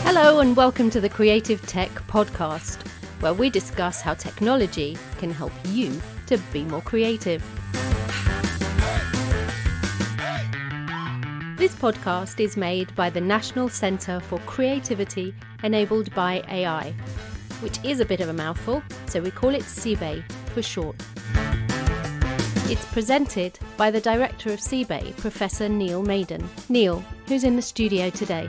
Hello and welcome to the Creative Tech Podcast, where we discuss how technology can help you to be more creative. This podcast is made by the National Centre for Creativity Enabled by AI, which is a bit of a mouthful, so we call it CBAE for short. It's presented by the Director of CBAE, Professor Neil Maiden. Neil, who's in the studio today.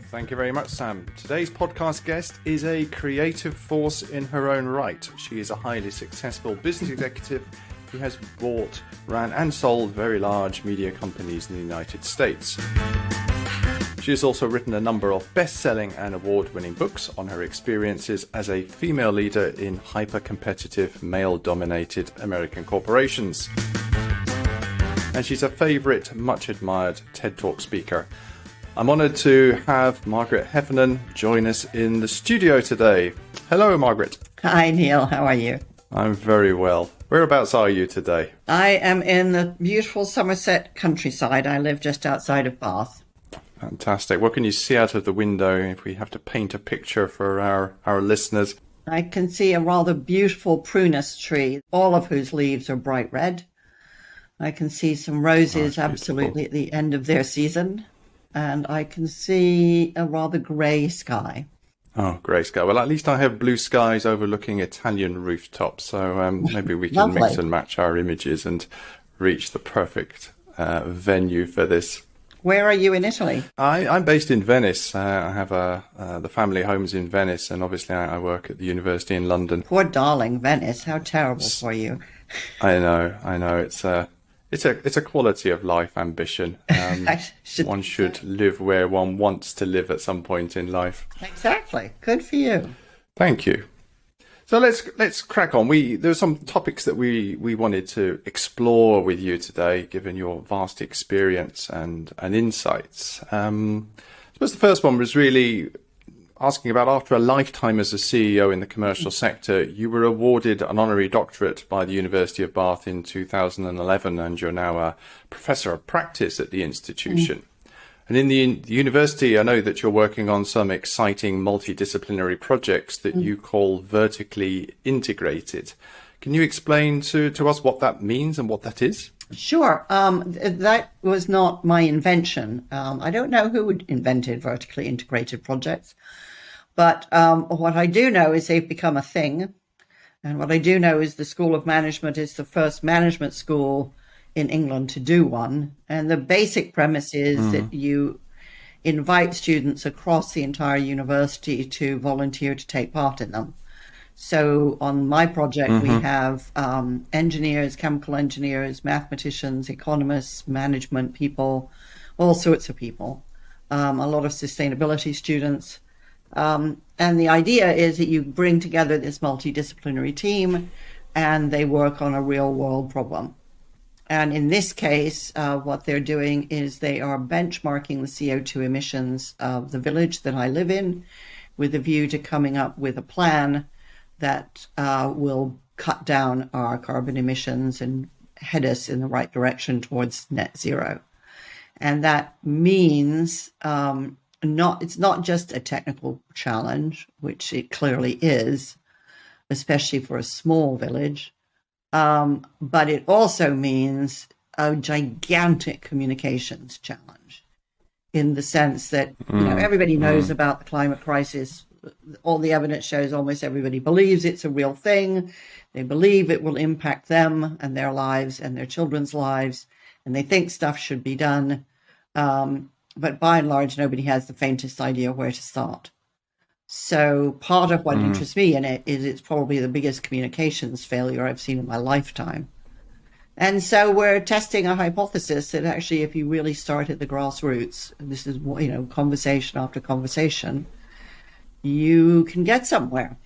Thank you very much, Sam. Today's podcast guest is a creative force in her own right. She is a highly successful business executive who has bought, ran and sold very large media companies in the United States. She has also written a number of best-selling and award-winning books on her experiences as a female leader in hyper-competitive, male-dominated American corporations. And she's a favourite, much-admired TED Talk speaker. I'm honoured to have Margaret Heffernan join us in the studio today. Hello, Margaret. Hi, Neil. How are you? I'm very well. Whereabouts are you today? I am in the beautiful Somerset countryside. I live just outside of Bath. Fantastic. What can you see out of the window if we have to paint a picture for our listeners? I can see a rather beautiful prunus tree, all of whose leaves are bright red. I can see some roses absolutely at the end of their season. And I can see a rather grey sky. Oh, grey sky. Well, at least I have blue skies overlooking Italian rooftops. So maybe we can mix and match our images and reach the perfect venue for this. Where are you in Italy? I'm based in Venice. I have the family homes in Venice, and obviously I work at the university in London. Poor darling Venice. How terrible for you. I know. It's a quality of life ambition. One should live where one wants to live at some point in life. Exactly. Good for you. Thank you. So let's crack on. There are some topics that we wanted to explore with you today, given your vast experience and insights. I suppose the first one was really asking about, after a lifetime as a CEO in the commercial sector, you were awarded an honorary doctorate by the University of Bath in 2011, and you're now a professor of practice at the institution. And in the university, I know that you're working on some exciting multidisciplinary projects that you call vertically integrated. Can you explain to us what that means and what that is? Sure. That was not my invention. I don't know who invented vertically integrated projects, but what I do know is they've become a thing. And what I do know is the School of Management is the first management school in England to do one. And the basic premise is that you invite students across the entire university to volunteer to take part in them. So on my project, we have engineers, chemical engineers, mathematicians, economists, management people, all sorts of people, a lot of sustainability students. And the idea is that you bring together this multidisciplinary team and they work on a real world problem. And in this case, what they're doing is they are benchmarking the CO2 emissions of the village that I live in with a view to coming up with a plan that will cut down our carbon emissions and head us in the right direction towards net zero. And that means it's not just a technical challenge, which it clearly is, especially for a small village, but it also means a gigantic communications challenge, in the sense that everybody knows about the climate crisis. All the evidence shows almost everybody believes it's a real thing. They believe it will impact them and their lives and their children's lives, and they think stuff should be done. But by and large, nobody has the faintest idea where to start. So part of what interests me in it is it's probably the biggest communications failure I've seen in my lifetime. And so we're testing a hypothesis that actually, if you really start at the grassroots, and this is, conversation after conversation, you can get somewhere.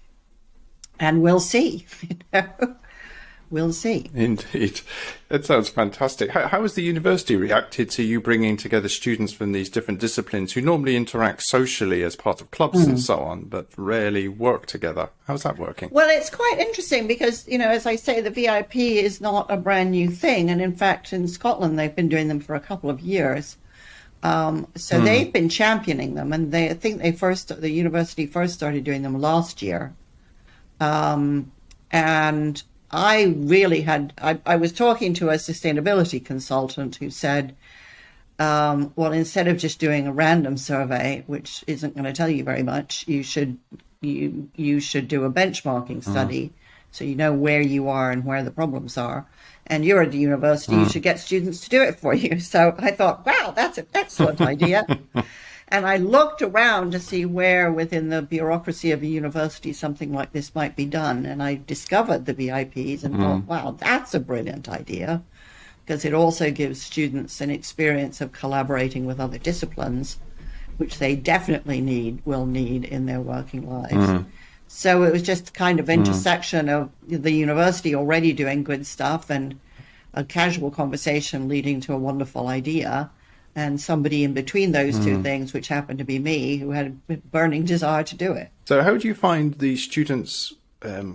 And we'll see. we'll see. Indeed. That sounds fantastic. How has the university reacted to you bringing together students from these different disciplines who normally interact socially as part of clubs and so on, but rarely work together? How's that working? Well, it's quite interesting because, as I say, the VIP is not a brand new thing. And in fact, in Scotland, they've been doing them for a couple of years. So they've been championing them. And I think the university first started doing them last year. And I really I was talking to a sustainability consultant who said, well, instead of just doing a random survey, which isn't going to tell you very much, you should do a benchmarking study so you know where you are and where the problems are. And you're at the university, you should get students to do it for you. So I thought, wow, that's an excellent idea. And I looked around to see where within the bureaucracy of a university something like this might be done. And I discovered the VIPs and thought, wow, that's a brilliant idea, because it also gives students an experience of collaborating with other disciplines, which they definitely will need in their working lives. So it was just kind of intersection of the university already doing good stuff and a casual conversation leading to a wonderful idea, and somebody in between those two things, which happened to be me, who had a burning desire to do it. So how do you find the students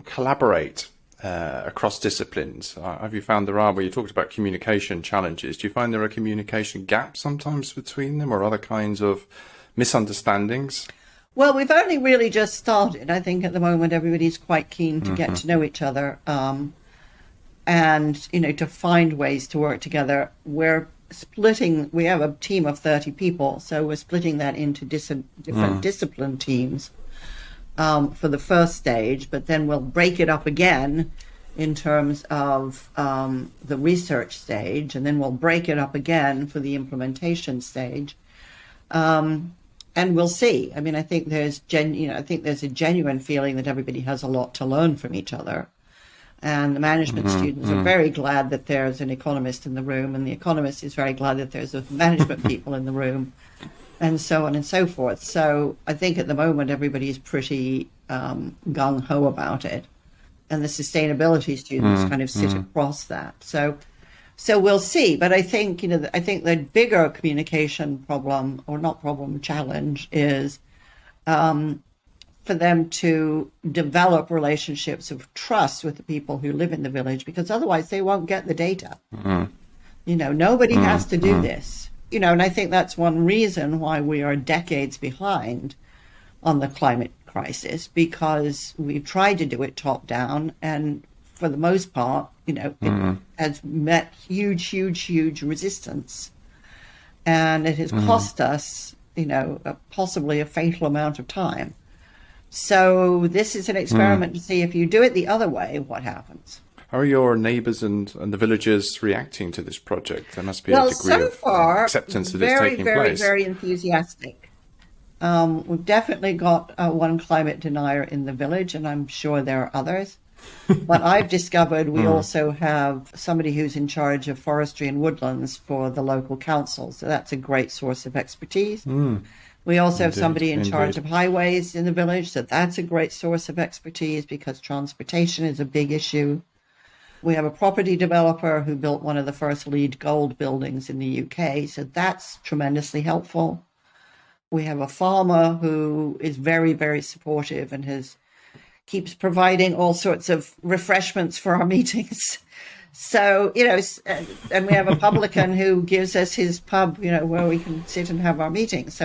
collaborate across disciplines? Have you found where you talked about communication challenges, do you find there are communication gaps sometimes between them, or other kinds of misunderstandings? Well, we've only really just started. I think at the moment everybody's quite keen to get to know each other, and to find ways to work together. We have a team of 30 people, so we're splitting that into different discipline teams for the first stage, but then we'll break it up again in terms of the research stage, and then we'll break it up again for the implementation stage. And we'll see. I mean, I think there's a genuine feeling that everybody has a lot to learn from each other. And the management students are very glad that there's an economist in the room, and the economist is very glad that there's a management people in the room, and so on and so forth. So I think at the moment everybody's pretty gung-ho about it. And the sustainability students kind of sit across that. So we'll see. But I think, the bigger communication problem, or not problem, challenge is for them to develop relationships of trust with the people who live in the village, because otherwise they won't get the data. Nobody has to do this. And I think that's one reason why we are decades behind on the climate crisis, because we've tried to do it top down, and for the most part, it has met huge resistance, and it has cost us, possibly a fatal amount of time. So this is an experiment to see if you do it the other way, what happens. How are your neighbours and the villagers reacting to this project? There must be a degree of acceptance that it's taking place. Very enthusiastic. We've definitely got one climate denier in the village, and I'm sure there are others. But I've discovered we also have somebody who's in charge of forestry and woodlands for the local council. So that's a great source of expertise. We also have somebody in charge of highways in the village. So that's a great source of expertise, because transportation is a big issue. We have a property developer who built one of the first LEED Gold buildings in the UK. So that's tremendously helpful. We have a farmer who is very, very supportive and keeps providing all sorts of refreshments for our meetings. So, and we have a publican who gives us his pub, where we can sit and have our meetings.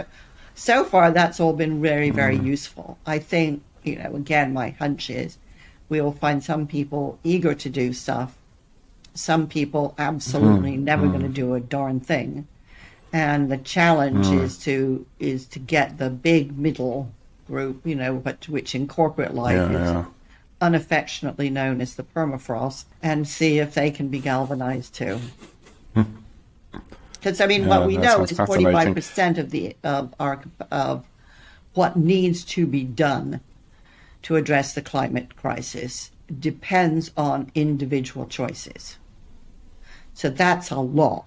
So far, that's all been very, very useful. I think, again, my hunch is we will find some people eager to do stuff, some people absolutely never going to do a darn thing. And the challenge is to get the big middle group, which in corporate life is unaffectionately known as the permafrost, and see if they can be galvanized too. Because what we know is 45% of what needs to be done to address the climate crisis depends on individual choices. So that's a lot.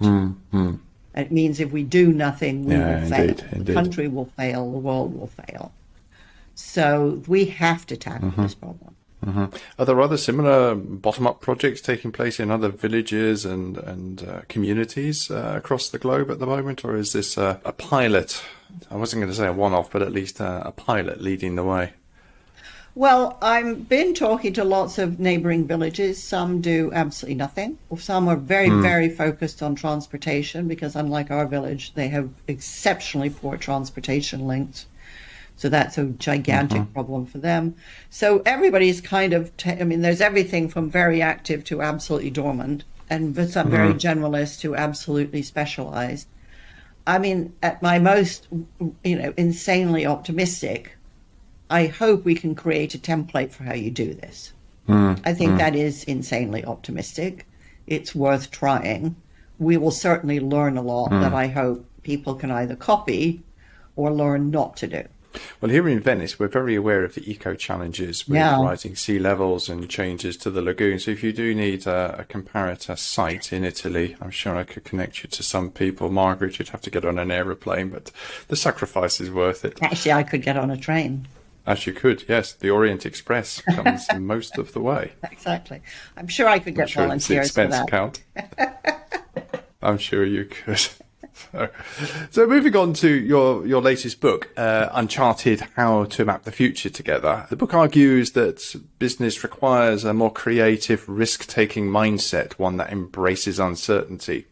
It means if we do nothing, we will fail. The country will fail, the world will fail. So we have to tackle this problem. Are there other similar bottom-up projects taking place in other villages and communities across the globe at the moment, or is this a pilot? I wasn't going to say a one-off, but at least a pilot leading the way. Well, I've been talking to lots of neighboring villages. Some do absolutely nothing. Some are very, very focused on transportation because, unlike our village, they have exceptionally poor transportation links. So that's a gigantic problem for them. So everybody's kind of, there's everything from very active to absolutely dormant, and some very generalist to absolutely specialized. I mean, at my most, insanely optimistic, I hope we can create a template for how you do this. I think that is insanely optimistic. It's worth trying. We will certainly learn a lot that I hope people can either copy or learn not to do. Well, here in Venice, we're very aware of the eco challenges with rising sea levels and changes to the lagoon. So if you do need a comparator site in Italy, I'm sure I could connect you to some people. Margaret, you'd have to get on an aeroplane, but the sacrifice is worth it. Actually, I could get on a train. As you could, yes. The Orient Express comes most of the way. Exactly. I'm sure I could get volunteers for that. Expense count. I'm sure you could. So moving on to your latest book, Uncharted, How to Map the Future Together. The book argues that business requires a more creative, risk-taking mindset, one that embraces uncertainty.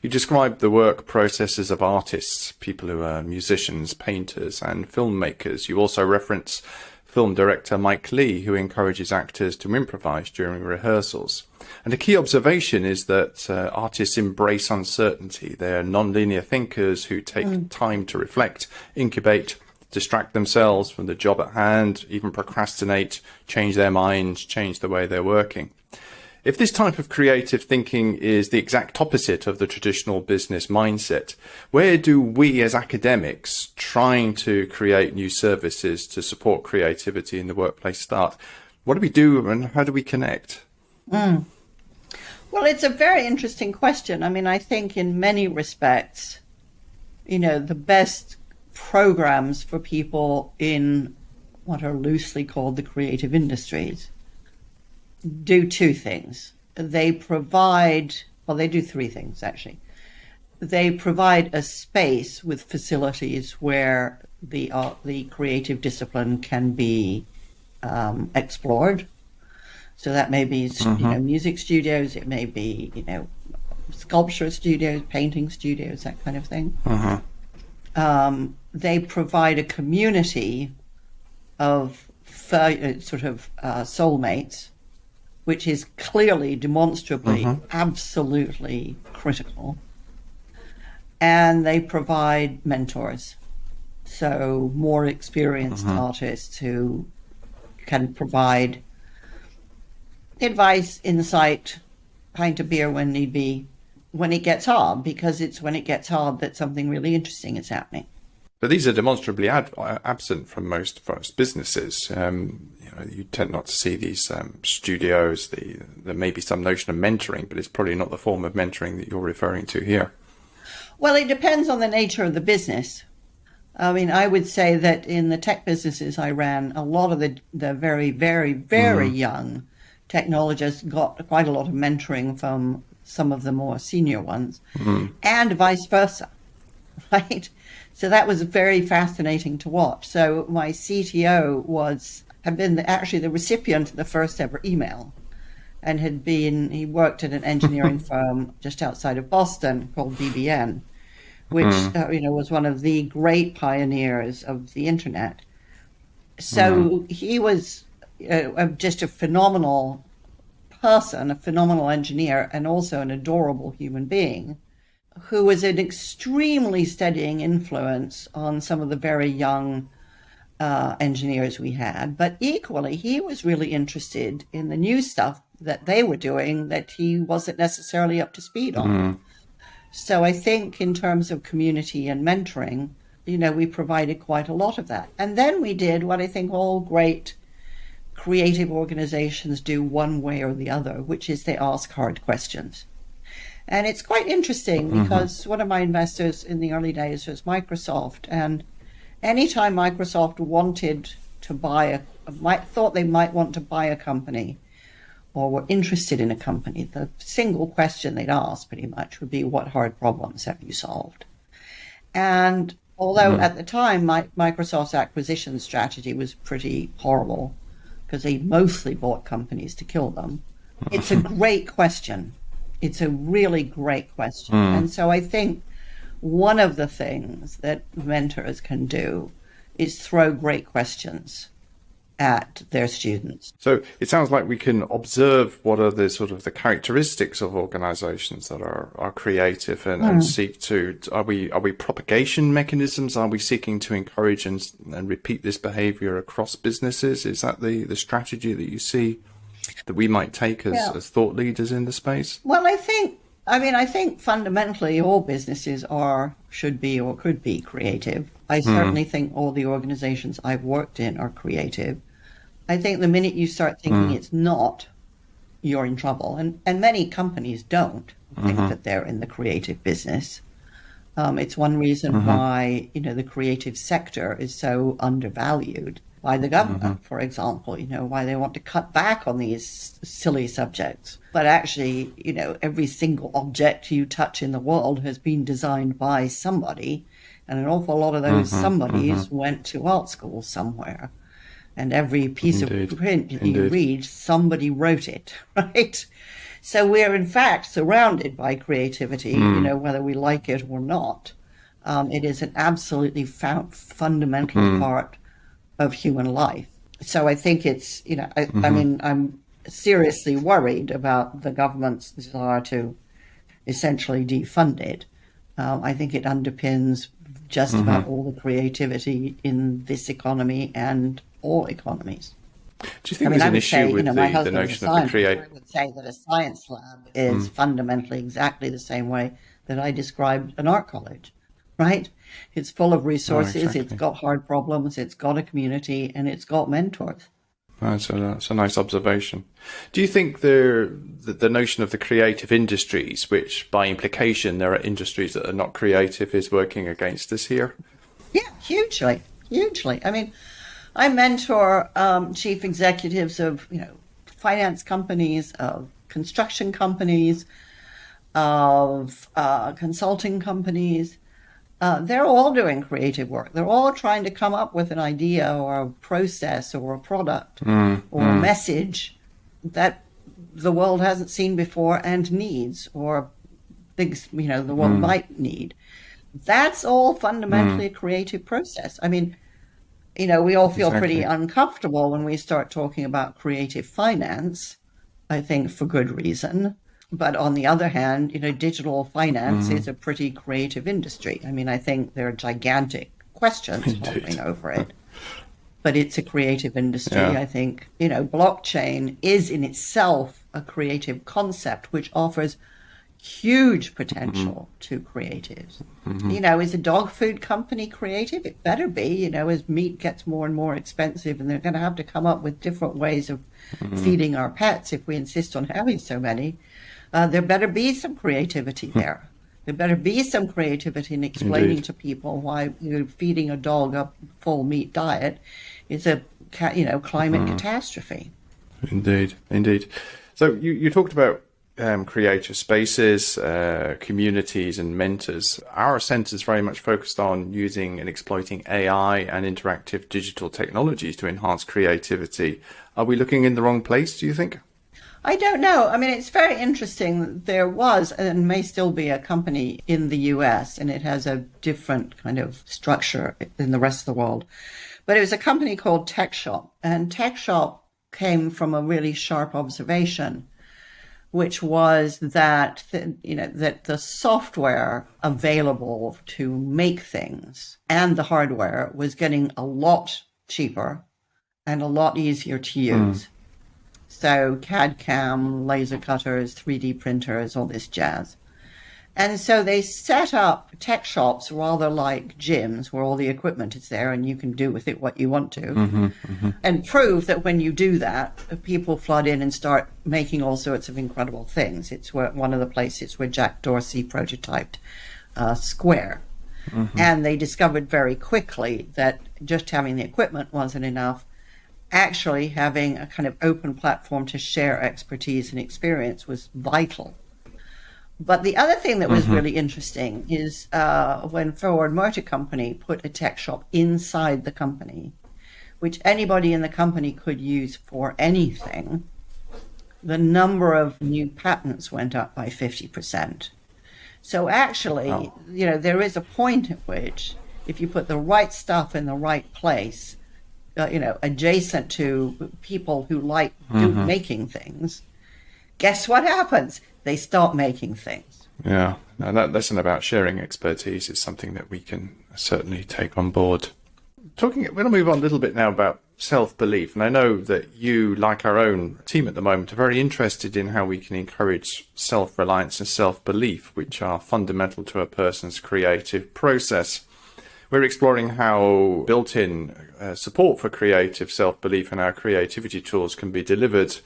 You describe the work processes of artists, people who are musicians, painters, and filmmakers. You also reference film director Mike Leigh, who encourages actors to improvise during rehearsals. And a key observation is that artists embrace uncertainty. They're non-linear thinkers who take time to reflect, incubate, distract themselves from the job at hand, even procrastinate, change their minds, change the way they're working. If this type of creative thinking is the exact opposite of the traditional business mindset, where do we as academics trying to create new services to support creativity in the workplace start? What do we do and how do we connect? Well, it's a very interesting question. I mean, I think in many respects, the best programs for people in what are loosely called the creative industries do two things. They do three things, actually. They provide a space with facilities where the creative discipline can be explored. So that may be, music studios, it may be, sculpture studios, painting studios, that kind of thing. They provide a community of soulmates, which is clearly, demonstrably, absolutely critical. And they provide mentors. So more experienced artists who can provide advice, insight, pint of beer when need be, when it gets hard, because it's when it gets hard that something really interesting is happening. But these are demonstrably absent from most businesses. You tend not to see these studios. There may be some notion of mentoring, but it's probably not the form of mentoring that you're referring to here. Well, it depends on the nature of the business. I mean, I would say that in the tech businesses I ran, a lot of the very, very, very young technologists got quite a lot of mentoring from some of the more senior ones, and vice versa, right? So that was very fascinating to watch. So my CTO had been actually the recipient of the first ever email, and he worked at an engineering firm just outside of Boston called BBN, which was one of the great pioneers of the internet. So he was just a phenomenal person, a phenomenal engineer, and also an adorable human being, who was an extremely steadying influence on some of the very young engineers we had. But equally, he was really interested in the new stuff that they were doing that he wasn't necessarily up to speed on. So I think in terms of community and mentoring, we provided quite a lot of that. And then we did what I think all great creative organizations do one way or the other, which is they ask hard questions. And it's quite interesting because one of my investors in the early days was Microsoft. And anytime Microsoft wanted to buy thought they might want to buy a company or were interested in a company, the single question they'd ask pretty much would be, what hard problems have you solved? And although at the time Microsoft's acquisition strategy was pretty horrible because they mostly bought companies to kill them, it's a great question. It's a really great question. And so I think one of the things that mentors can do is throw great questions at their students. So it sounds like we can observe what are the sort of the characteristics of organizations that are creative and seek to, are we propagation mechanisms? Are we seeking to encourage and repeat this behavior across businesses? Is that the strategy that you see that we might take as thought leaders in the space? Well, I think fundamentally all businesses should be or could be creative. I certainly think all the organizations I've worked in are creative. I think the minute you start thinking it's not, you're in trouble. And many companies don't think that they're in the creative business. It's one reason why, the creative sector is so undervalued by the government, for example, why they want to cut back on these silly subjects. But actually, every single object you touch in the world has been designed by somebody. And an awful lot of those somebodies went to art school somewhere. And every piece of print you read, somebody wrote it, right? So we're in fact surrounded by creativity, whether we like it or not. It is an absolutely fundamental part of human life. So I think it's, I'm seriously worried about the government's desire to essentially defund it. I think it underpins just about all the creativity in this economy and all economies. Do you think there's an issue with the notion of the creative? I would say that a science lab is fundamentally exactly the same way that I described an art college, right? It's full of resources, It's got hard problems, it's got a community, and it's got mentors. That's a nice observation. Do you think the notion of the creative industries, which by implication there are industries that are not creative, is working against us here? Yeah, hugely. I mean, I mentor chief executives of, finance companies, of construction companies, of consulting companies. They're all doing creative work. They're all trying to come up with an idea or a process or a product or a message that the world hasn't seen before and needs, or thinks, the world might need. That's all fundamentally a creative process. I mean, we all feel pretty uncomfortable when we start talking about creative finance, I think for good reason. But on the other hand, digital finance is a pretty creative industry. I mean, I think there are gigantic questions hovering over it, but it's a creative industry. I think, blockchain is in itself a creative concept, which offers huge potential to creatives. Is a dog food company creative? It better be, as meat gets more and more expensive and they're going to have to come up with different ways of feeding our pets if we insist on having so many. There better be some creativity there. There better be some creativity in explaining to people why feeding a dog a full meat diet is a climate catastrophe. Indeed. So you talked about creative spaces, communities and mentors. Our centre is very much focused on using and exploiting AI and interactive digital technologies to enhance creativity. Are we looking in the wrong place, do you think? I don't know. I mean, it's very interesting. There was and may still be a company in the US, and it has a different kind of structure than the rest of the world. But it was a company called Techshop, and Techshop came from a really sharp observation, which was that that the software available to make things and the hardware was getting a lot cheaper and a lot easier to use. So CAD/CAM, laser cutters, 3D printers, all this jazz. And so they set up tech shops rather like gyms where all the equipment is there and you can do with it what you want to. And prove that when you do that, people flood in and start making all sorts of incredible things. It's one of the places where Jack Dorsey prototyped Square. And they discovered very quickly that just having the equipment wasn't enough. actually having a kind of open platform to share expertise and experience was vital. But the other thing that was really interesting is when Ford Motor Company put a tech shop inside the company, which anybody in the company could use for anything, the number of new patents went up by 50%. So actually, there is a point at which if you put the right stuff in the right place, adjacent to people who like making things, guess what happens? They start making things. Yeah, now that lesson about sharing expertise is something that we can certainly take on board. We're going to move on a little bit now about self-belief. And I know that you, like our own team at the moment, are very interested in how we can encourage self-reliance and self-belief, which are fundamental to a person's creative process. We're exploring how built-in support for creative self-belief and our creativity tools can be delivered.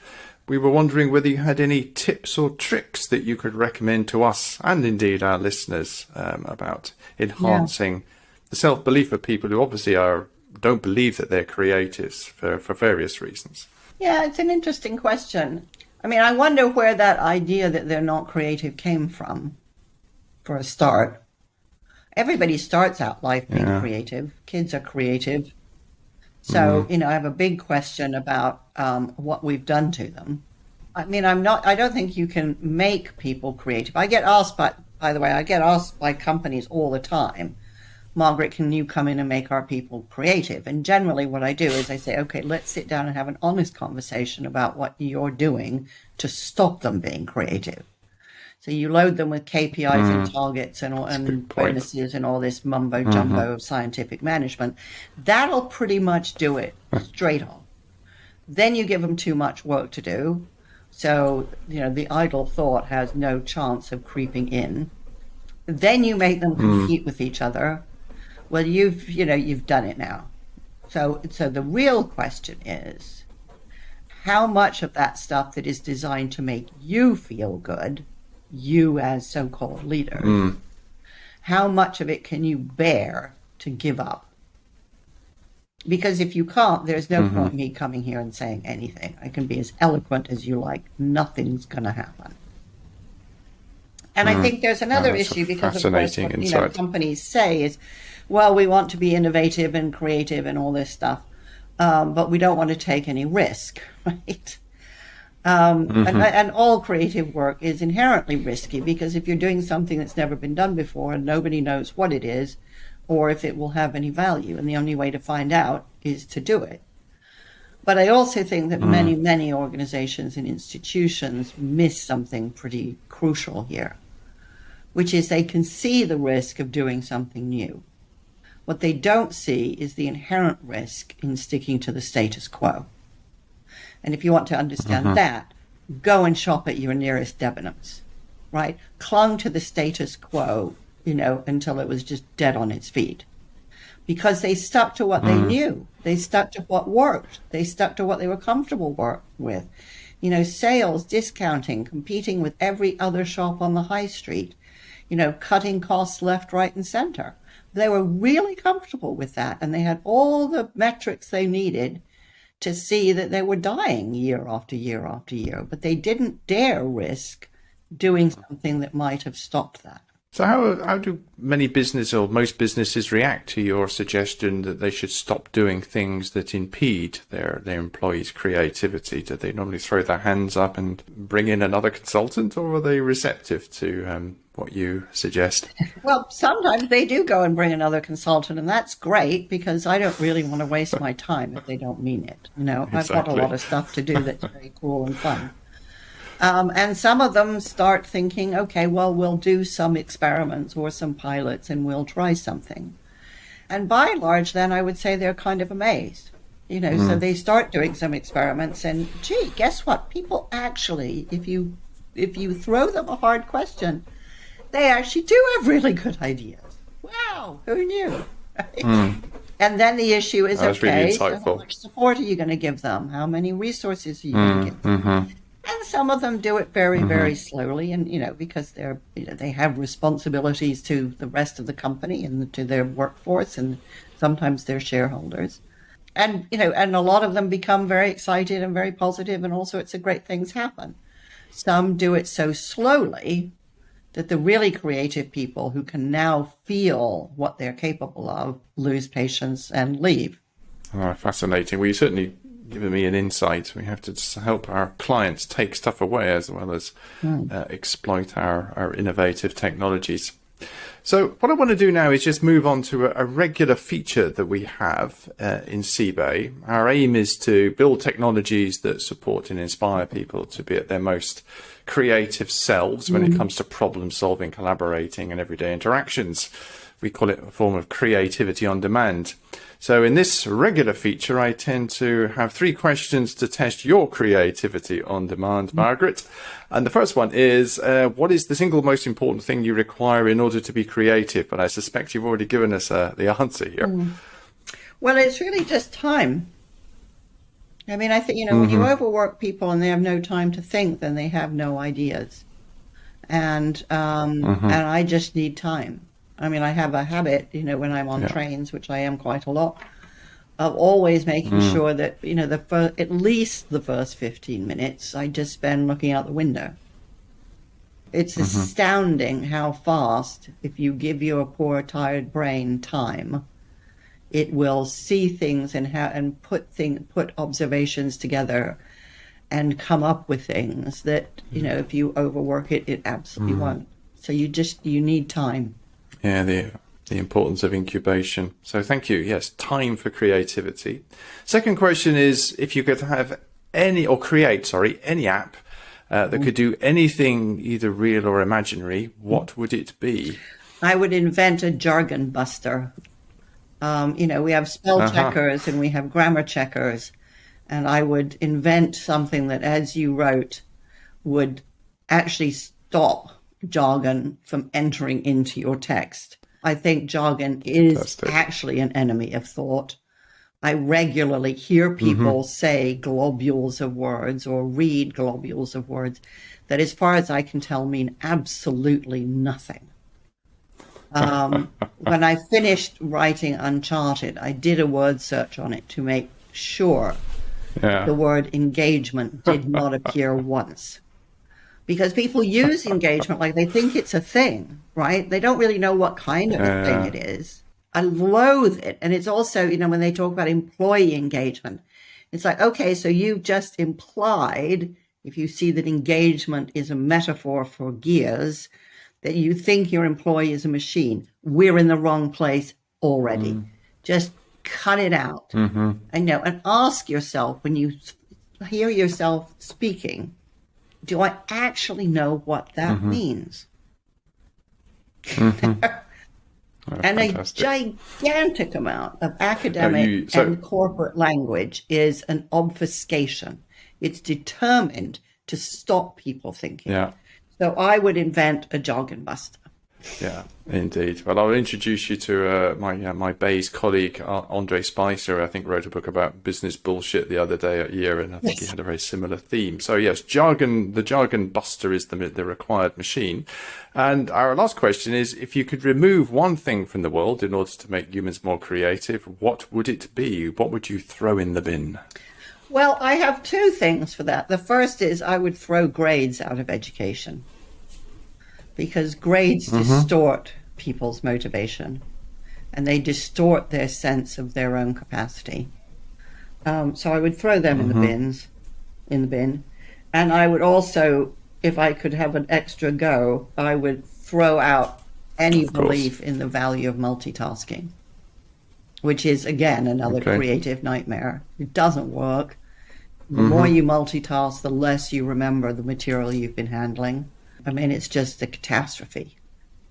We were wondering whether you had any tips or tricks that you could recommend to us and indeed our listeners about enhancing the self-belief of people who obviously don't believe that they're creatives for various reasons. Yeah, it's an interesting question. I mean, I wonder where that idea that they're not creative came from, for a start. Everybody starts out life being creative. Kids are creative. So, I have a big question about what we've done to them. I mean, I don't think you can make people creative. I get asked, by the way, I get asked by companies all the time, Margaret, can you come in and make our people creative? And generally what I do is I say, okay, let's sit down and have an honest conversation about what you're doing to stop them being creative. So you load them with KPIs and targets and bonuses and all this mumbo jumbo of scientific management. That'll pretty much do it straight on. Then you give them too much work to do. So, the idle thought has no chance of creeping in. Then you make them compete with each other. Well, you've done it now. So the real question is, how much of that stuff that is designed to make you feel good, you as so-called leaders, how much of it can you bear to give up? Because if you can't, there's no point in me coming here and saying anything. I can be as eloquent as you like. Nothing's going to happen. And I think there's another issue because, of course, what companies say is, well, we want to be innovative and creative and all this stuff, but we don't want to take any risk, right? And all creative work is inherently risky because if you're doing something that's never been done before and nobody knows what it is or if it will have any value, and the only way to find out is to do it. But I also think that many, many organizations and institutions miss something pretty crucial here, which is they can see the risk of doing something new. What they don't see is the inherent risk in sticking to the status quo. And if you want to understand that, go and shop at your nearest Debenhams, right? Clung to the status quo, until it was just dead on its feet. Because they stuck to what they knew. They stuck to what worked. They stuck to what they were comfortable with. Sales, discounting, competing with every other shop on the high street, cutting costs left, right, and center. They were really comfortable with that, and they had all the metrics they needed to see that they were dying year after year after year, but they didn't dare risk doing something that might have stopped that. So how do many businesses or most businesses react to your suggestion that they should stop doing things that impede their employees' creativity? Do they normally throw their hands up and bring in another consultant, or are they receptive to what you suggest? Well, sometimes they do go and bring another consultant, and that's great because I don't really want to waste my time if they don't mean it. I've got a lot of stuff to do that's very cool and fun. And some of them start thinking, okay, well, we'll do some experiments or some pilots and we'll try something. And by and large, then I would say they're kind of amazed. So they start doing some experiments and, gee, guess what? People actually, if you throw them a hard question, they actually do have really good ideas. Wow, who knew? And then the issue is, okay, really so how much support are you going to give them? How many resources are you going to give them? And some of them do it very, very slowly, and because they have responsibilities to the rest of the company and to their workforce, and sometimes their shareholders. And, and a lot of them become very excited and very positive, and all sorts of great things happen. Some do it so slowly that the really creative people who can now feel what they're capable of lose patience and leave. Oh, fascinating. Well, you certainly given me an insight. We have to just help our clients take stuff away as well as exploit our innovative technologies. So what I want to do now is just move on to a regular feature that we have in CBay. Our aim is to build technologies that support and inspire people to be at their most creative selves when it comes to problem solving, collaborating, and everyday interactions. We call it a form of creativity on demand. So in this regular feature, I tend to have 3 questions to test your creativity on demand, Margaret. And the first one is, what is the single most important thing you require in order to be creative? But I suspect you've already given us the answer here. Well, it's really just time. I mean, I think, when you overwork people and they have no time to think, then they have no ideas. And I just need time. I mean, I have a habit, when I'm on trains, which I am quite a lot, of always making sure that, at least the first 15 minutes, I just spend looking out the window. It's astounding how fast, if you give your poor, tired brain time, it will see things and put observations together and come up with things that, if you overwork it, it absolutely won't. So you need time. Yeah, the importance of incubation. So thank you. Yes, time for creativity. Second question is, if you could have create any app that could do anything, either real or imaginary, what would it be? I would invent a jargon buster. We have spell checkers and we have grammar checkers. And I would invent something that, as you wrote, would actually stop jargon from entering into your text. I think jargon is actually an enemy of thought. I regularly hear people say globules of words or read globules of words that, as far as I can tell, mean absolutely nothing. When I finished writing Uncharted, I did a word search on it to make sure the word engagement did not appear once. Because people use engagement like they think it's a thing, right? They don't really know what kind of a thing it is. I loathe it. And it's also, when they talk about employee engagement, it's like, okay, so you've just implied, if you see that engagement is a metaphor for gears, that you think your employee is a machine. We're in the wrong place already. Just cut it out. And ask yourself, when you hear yourself speaking, do I actually know what that means? And fantastic. A gigantic amount of academic and corporate language is an obfuscation. It's determined to stop people thinking. So I would invent a jargon buster. Yeah, indeed. Well, I'll introduce you to my Bayes colleague, Andre Spicer. I think wrote a book about business bullshit the other day at Year, and I think he had a very similar theme. So yes, the jargon buster is the required machine. And our last question is, if you could remove one thing from the world in order to make humans more creative, what would it be? What would you throw in the bin? Well, I have 2 things for that. The first is I would throw grades out of education, because grades distort people's motivation and they distort their sense of their own capacity. So I would throw them in the bin. And I would also, if I could have an extra go, I would throw out any belief in the value of multitasking, which is, again, another creative nightmare. It doesn't work. The more you multitask, the less you remember the material you've been handling. I mean, it's just a catastrophe.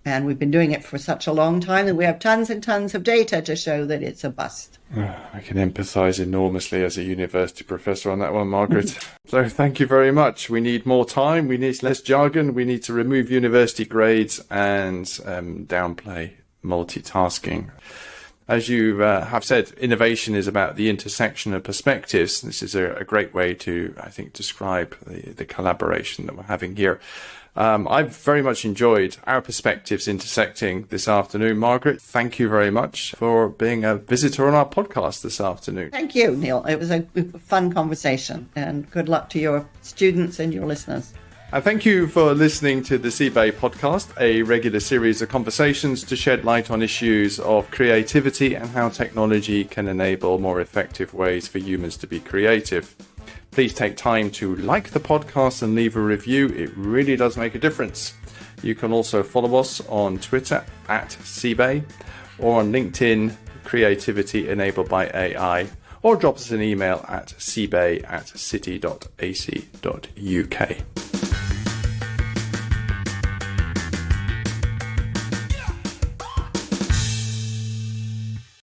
And we've been doing it for such a long time that we have tons and tons of data to show that it's a bust. I can empathise enormously as a university professor on that one, Margaret. So thank you very much. We need more time. We need less jargon. We need to remove university grades and downplay multitasking. As you have said, innovation is about the intersection of perspectives. This is a great way to, I think, describe the collaboration that we're having here. I've very much enjoyed our perspectives intersecting this afternoon. Margaret, thank you very much for being a visitor on our podcast this afternoon. Thank you, Neil. It was a fun conversation, and good luck to your students and your listeners. And thank you for listening to the CBay podcast, a regular series of conversations to shed light on issues of creativity and how technology can enable more effective ways for humans to be creative. Please take time to like the podcast and leave a review. It really does make a difference. You can also follow us on Twitter @CBay or on LinkedIn, Creativity Enabled by AI, or drop us an email at cbay@city.ac.uk.